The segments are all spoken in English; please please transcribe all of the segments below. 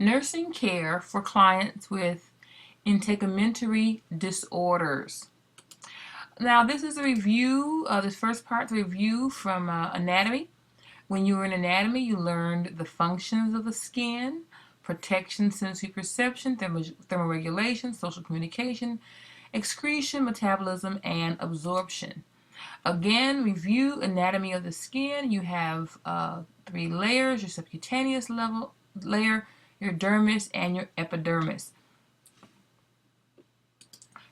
Nursing care for clients with integumentary disorders. Now, this is a review. This first part is a review from anatomy. When you were in anatomy, you learned the functions of the skin, protection, sensory perception, thermoregulation, social communication, excretion, metabolism, and absorption. Again, review anatomy of the skin. You have three layers: your subcutaneous layer, your dermis, and your epidermis.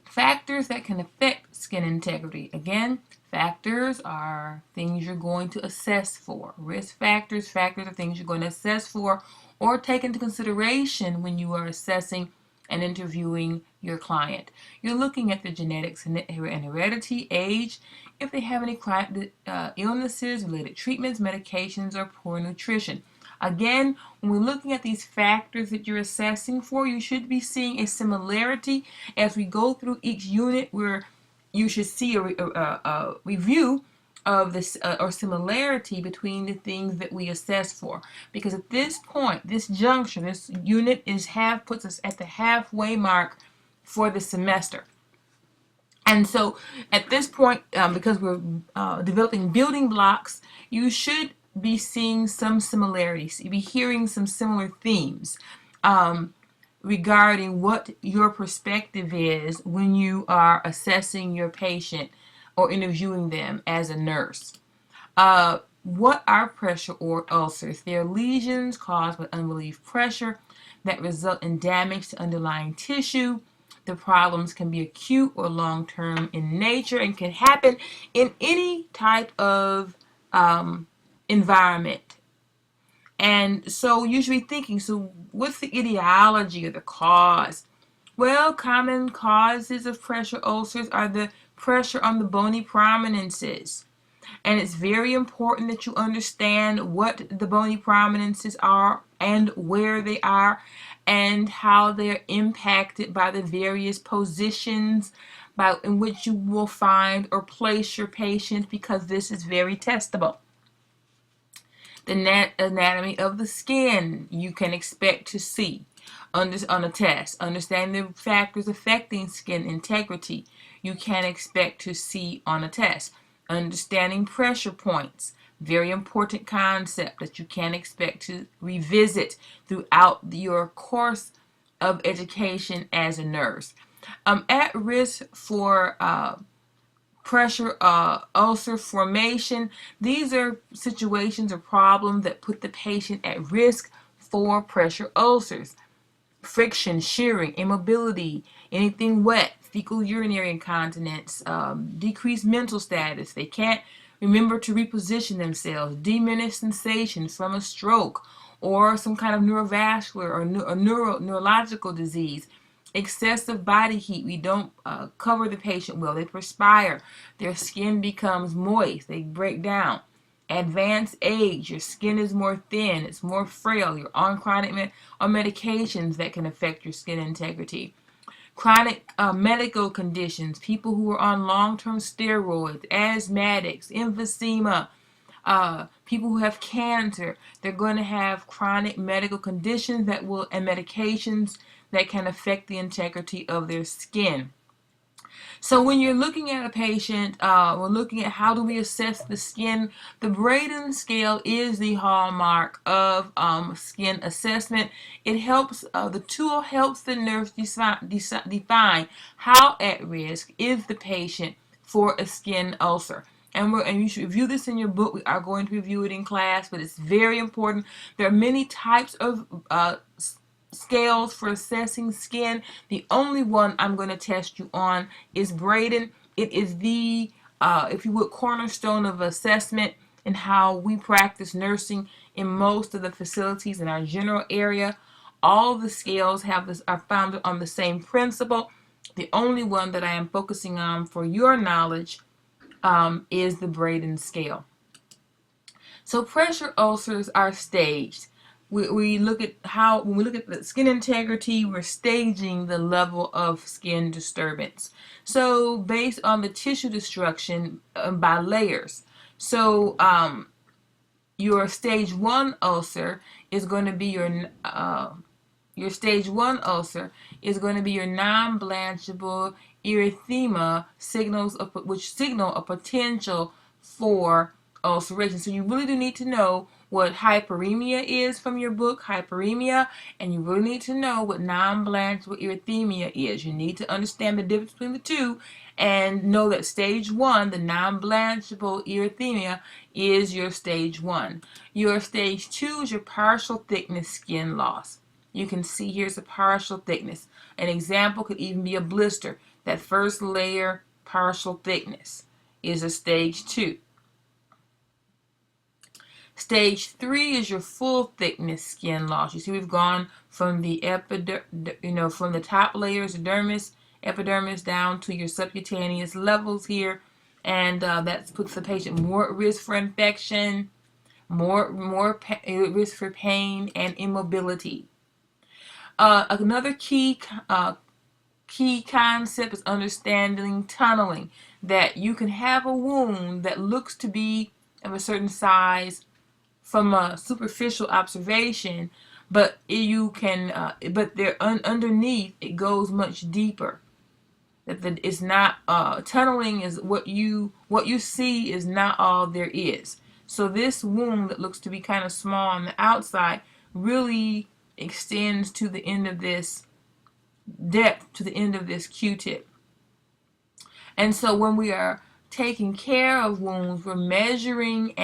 Factors that can affect skin integrity. Again, factors are things you're going to assess for. Risk factors are things you're going to assess for or take into consideration when you are assessing and interviewing your client. You're looking at the genetics and heredity, age, if they have any chronic illnesses, related treatments, medications, or poor nutrition. Again, when we're looking at these factors that you're assessing for, you should be seeing a similarity as we go through each unit, where you should see a review of this or similarity between the things that we assess for. Because at this point, this juncture, this unit puts us at the halfway mark for the semester. And so at this point, because we're developing building blocks, you should be seeing some similarities. You'll be hearing some similar themes regarding what your perspective is when you are assessing your patient or interviewing them as a nurse. What are pressure or ulcers? They are lesions caused by unrelieved pressure that result in damage to underlying tissue. The problems can be acute or long-term in nature and can happen in any type of environment. And so you should be thinking, so what's the etiology or the cause? Well, common causes of pressure ulcers are the pressure on the bony prominences. And it's very important that you understand what the bony prominences are and where they are and how they're impacted by the various positions in which you will find or place your patient, because this is very testable. The anatomy of the skin you can expect to see on a test. Understanding the factors affecting skin integrity you can expect to see on a test. Understanding pressure points, very important concept that you can expect to revisit throughout your course of education as a nurse. At risk for pressure ulcer formation. These are situations or problems that put the patient at risk for pressure ulcers. Friction, shearing, immobility, anything wet, fecal urinary incontinence, decreased mental status. They can't remember to reposition themselves, diminished sensations from a stroke or some kind of neurovascular or neurological disease. Excessive body heat. We don't cover the patient well. They perspire. Their skin becomes moist. They break down. Advanced age. Your skin is more thin. It's more frail. You're on chronic medications that can affect your skin integrity. Chronic medical conditions. People who are on long-term steroids, asthmatics, emphysema, people who have cancer. They're going to have chronic medical conditions and medications that can affect the integrity of their skin. So when you're looking at a patient, we're looking at how do we assess the skin. The Braden Scale is the hallmark of skin assessment. It helps, the tool helps the nurse define how at risk is the patient for a skin ulcer. And you should review this in your book. We are going to review it in class, but it's very important. There are many types of scales for assessing skin. The only one I'm going to test you on is Braden. It is the, if you would, cornerstone of assessment and how we practice nursing in most of the facilities in our general area. All the scales are founded on the same principle. The only one that I am focusing on for your knowledge is the Braden Scale. So pressure ulcers are staged. We look at when we look at the skin integrity, we're staging the level of skin disturbance. So based on the tissue destruction by layers. So your stage 1 ulcer is going to be your Your stage 1 ulcer is going to be your non-blanchable erythema which signal a potential for ulceration. So you really do need to know what hyperemia is from your book, hyperemia, and you really need to know what non-blanchable erythema is. You need to understand the difference between the two and know that stage 1, the non-blanchable erythema, is your stage 1. Your stage 2 is your partial thickness skin loss. You can see here's a partial thickness. An example could even be a blister. That first layer, partial thickness, is a stage 2. Stage 3 is your full thickness skin loss. You see we've gone from the from the top layers, epidermis, down to your subcutaneous levels here, and that puts the patient more at risk for infection, more risk for pain and immobility. Another key concept is understanding tunneling. That you can have a wound that looks to be of a certain size from a superficial observation, but underneath it goes much deeper. It's not tunneling is what you see is not all there is. So this wound that looks to be kind of small on the outside really extends to the end of this depth, to the end of this Q-tip. And so when we are taking care of wounds, we're measuring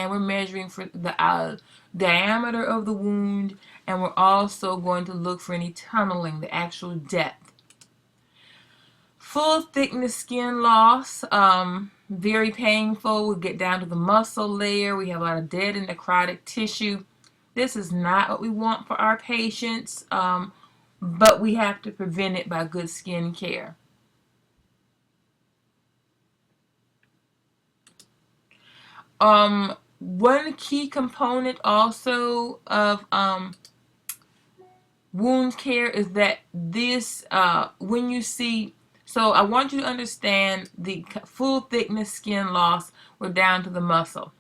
for the diameter of the wound, and we're also going to look for any tunneling, the actual depth. Full thickness skin loss, very painful. We get down to the muscle layer. We have a lot of dead and necrotic tissue. This is not what we want for our patients, but we have to prevent it by good skin care. One key component also of wound care is that this, when you see, so I want you to understand the full thickness skin loss, we're down to the muscle.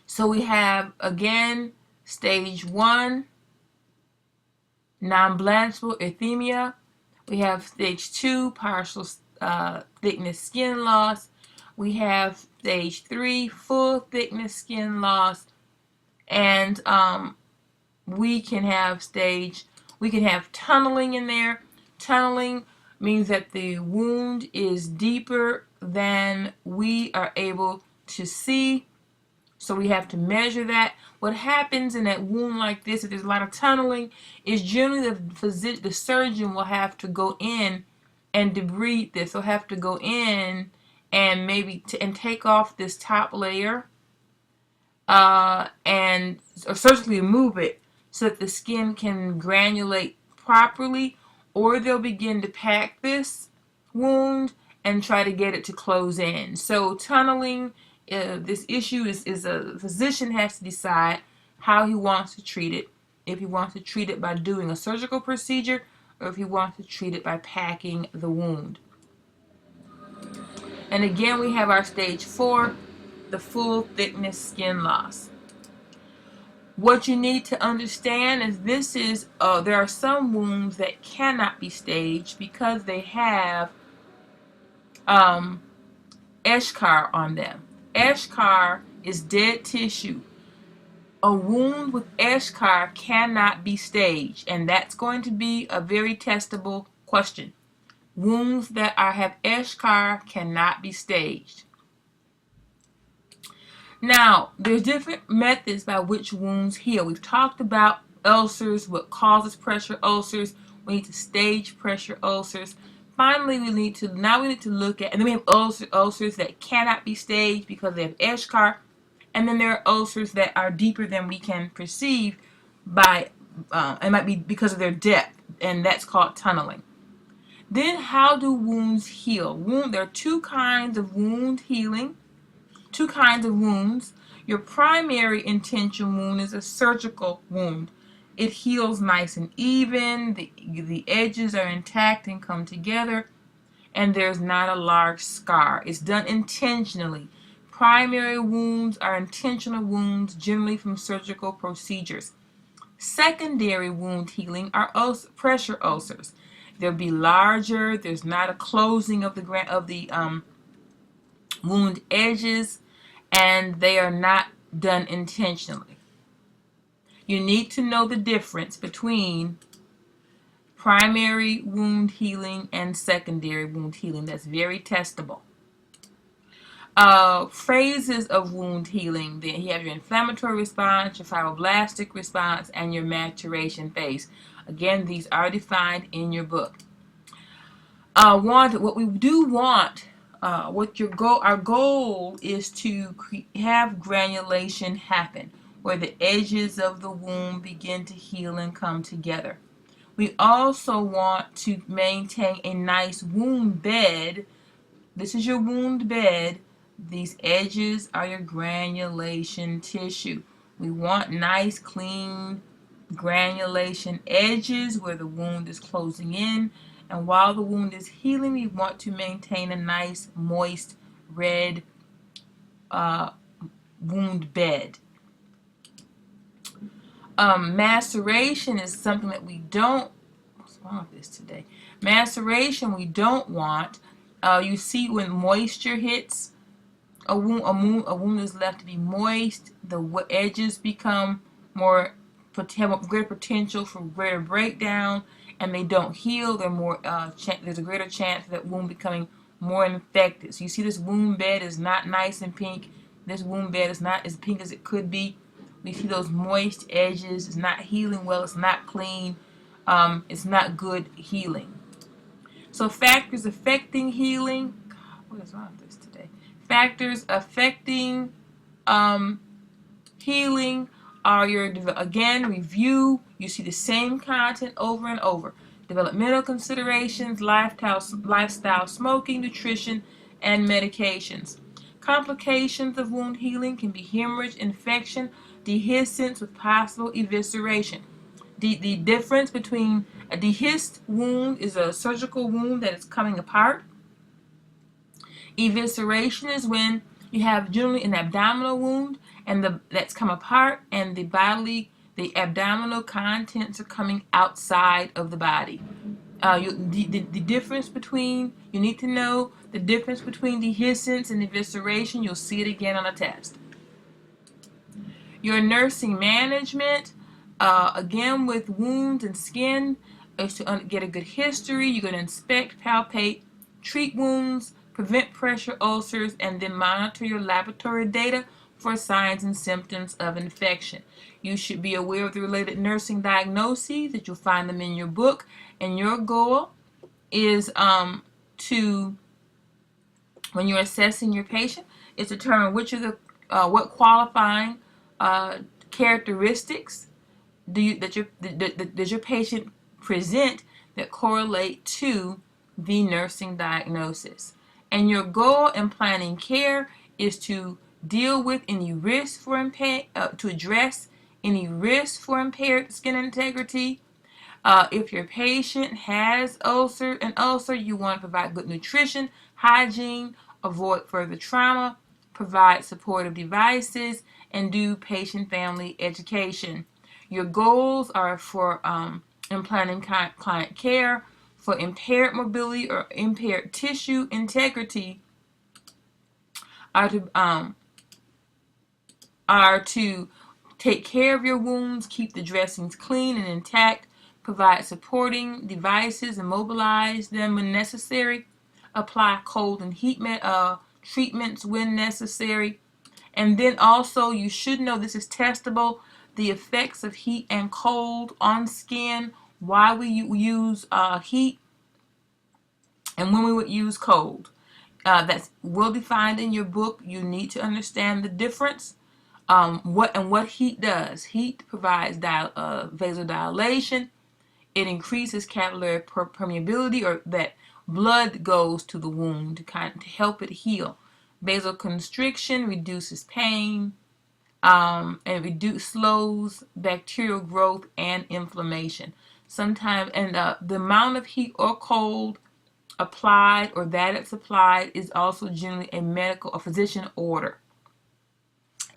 So we have, again, stage 1, non-blanchable erythema. We have stage 2, partial thickness skin loss. We have stage 3, full thickness skin loss. And we can have tunneling in there. Tunneling means that the wound is deeper than we are able to see. So we have to measure that. What happens in that wound like this, if there's a lot of tunneling, is generally the surgeon will have to go in and debride this. They'll have to go in and maybe take off this top layer or surgically remove it so that the skin can granulate properly, or they'll begin to pack this wound and try to get it to close in. So tunneling, this issue is a physician has to decide how he wants to treat it. If he wants to treat it by doing a surgical procedure, or if he wants to treat it by packing the wound. And again, we have our stage 4, the full thickness skin loss. What you need to understand is there are some wounds that cannot be staged because they have eschar on them. Eschar is dead tissue. A wound with eschar cannot be staged, and that's going to be a very testable question. Wounds that have eschar cannot be staged. Now, there's different methods by which wounds heal. We've talked about ulcers, what causes pressure ulcers. We need to stage pressure ulcers. Finally, we need to look at, and then we have ulcers that cannot be staged because they have eschar, and then there are ulcers that are deeper than we can perceive it might be because of their depth, and that's called tunneling. Then, how do wounds heal? There are two kinds of wound healing. Two kinds of wounds. Your primary intention wound is a surgical wound. It heals nice and even. The edges are intact and come together, and there's not a large scar. It's done intentionally. Primary wounds are intentional wounds, generally from surgical procedures. Secondary wound healing are pressure ulcers. They'll be larger. There's not a closing of the wound edges, and they are not done intentionally. You need to know the difference between primary wound healing and secondary wound healing. That's very testable. Phases of wound healing. Then you have your inflammatory response, your fibroblastic response, and your maturation phase. Again, these are defined in your book. What we do want, our goal is to have granulation happen, where the edges of the wound begin to heal and come together. We also want to maintain a nice wound bed. This is your wound bed. These edges are your granulation tissue. We want nice, clean granulation edges where the wound is closing in. And while the wound is healing, we want to maintain a nice, moist, red wound bed. Maceration is something that we don't. What's wrong with this today? Maceration we don't want. You see when moisture hits a wound is left to be moist. The edges become have greater potential for greater breakdown, and they don't heal. There's a greater chance of that wound becoming more infected. So you see this wound bed is not nice and pink. This wound bed is not as pink as it could be. We see those moist edges. It's not healing well. It's not clean. It's not good healing. So factors affecting healing. God, what is wrong with this today? Factors affecting healing are again, review. You see the same content over and over. Developmental considerations, lifestyle, smoking, nutrition, and medications. Complications of wound healing can be hemorrhage, infection, dehiscence with possible evisceration. The difference between a dehisced wound is a surgical wound that is coming apart. Evisceration is when you have generally an abdominal wound and that's come apart, and the abdominal contents are coming outside of the body. The difference between, you need to know the difference between dehiscence and evisceration. You'll see it again on a test. Your nursing management, again with wounds and skin, is to get a good history. You're going to inspect, palpate, treat wounds, prevent pressure ulcers, and then monitor your laboratory data for signs and symptoms of infection. You should be aware of the related nursing diagnoses that you'll find them in your book, and your goal is when you're assessing your patient, is to determine what qualifying characteristics does your patient present that correlate to the nursing diagnosis. And your goal in planning care is to deal with any risk for to address any risk for impaired skin integrity. If your patient has an ulcer, you want to provide good nutrition, hygiene, avoid further trauma, provide supportive devices, and do patient family education. Your goals are for in planning client care for impaired mobility or impaired tissue integrity are to take care of your wounds, keep the dressings clean and intact, provide supporting devices, immobilize them when necessary, apply cold and heat treatments when necessary. And then also, you should know, this is testable, the effects of heat and cold on skin, why we use heat and when we would use cold. That's well defined in your book. You need to understand the difference. What heat does. Heat provides vasodilation. It increases capillary permeability, or that blood goes to the wound to help it heal. Vasoconstriction reduces pain, and slows bacterial growth and inflammation. Sometimes, and the amount of heat or cold applied or that it's applied is also generally a physician order.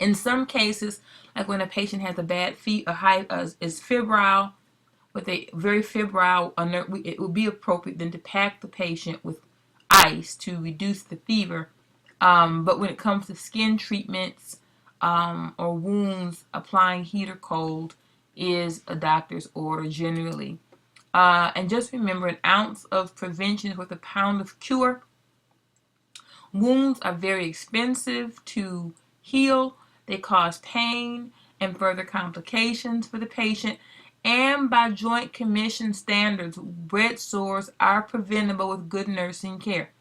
In some cases, like when a patient has a bad is febrile, with a very febrile, it would be appropriate then to pack the patient with ice to reduce the fever. But when it comes to skin treatments or wounds, applying heat or cold is a doctor's order generally. And just remember, an ounce of prevention is worth a pound of cure. Wounds are very expensive to heal. They cause pain and further complications for the patient. And by Joint Commission standards, bed sores are preventable with good nursing care.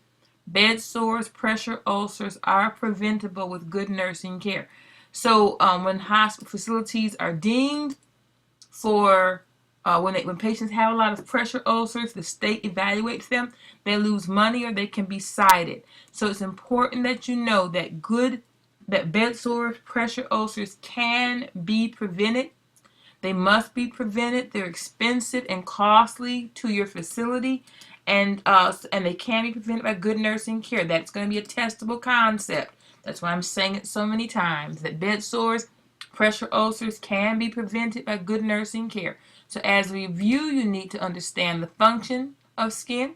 Bed sores, pressure ulcers are preventable with good nursing care. So when hospital facilities are deemed for when patients have a lot of pressure ulcers, the state evaluates them. They lose money or they can be cited. So it's important that you know that bed sores, pressure ulcers can be prevented. They must be prevented. They're expensive and costly to your facility, and they can be prevented by good nursing care. That's going to be a testable concept. That's why I'm saying it so many times, that bed sores, pressure ulcers can be prevented by good nursing care. So as we review, you need to understand the function of skin,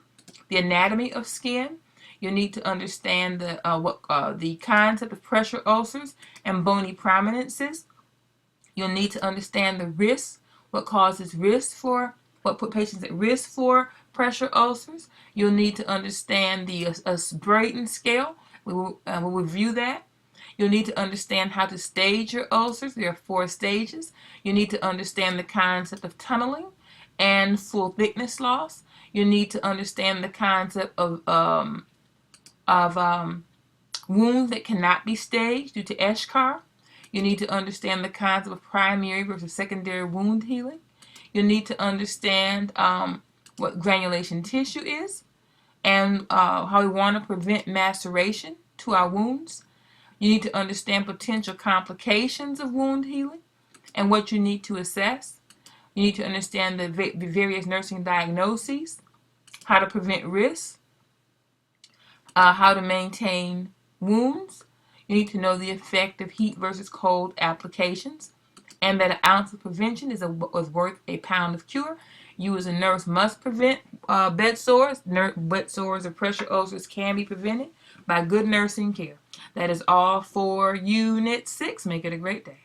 the anatomy of skin. You need to understand the concept of pressure ulcers and bony prominences. You'll need to understand the risks, what put patients at risk for pressure ulcers. You'll need to understand the Braden Scale. We'll review that. You'll need to understand how to stage your ulcers. There are 4 stages. You need to understand the concept of tunneling and full thickness loss. You need to understand the concept of wounds that cannot be staged due to eschar. You need to understand the concept of primary versus secondary wound healing. You need to understand what granulation tissue is and how we want to prevent maceration to our wounds. You need to understand potential complications of wound healing and what you need to assess. You need to understand the various nursing diagnoses, how to prevent risks, how to maintain wounds. You need to know the effect of heat versus cold applications, and that an ounce of prevention is worth a pound of cure. You as a nurse must prevent bed sores. Bed sores or pressure ulcers can be prevented by good nursing care. That is all for Unit 6. Make it a great day.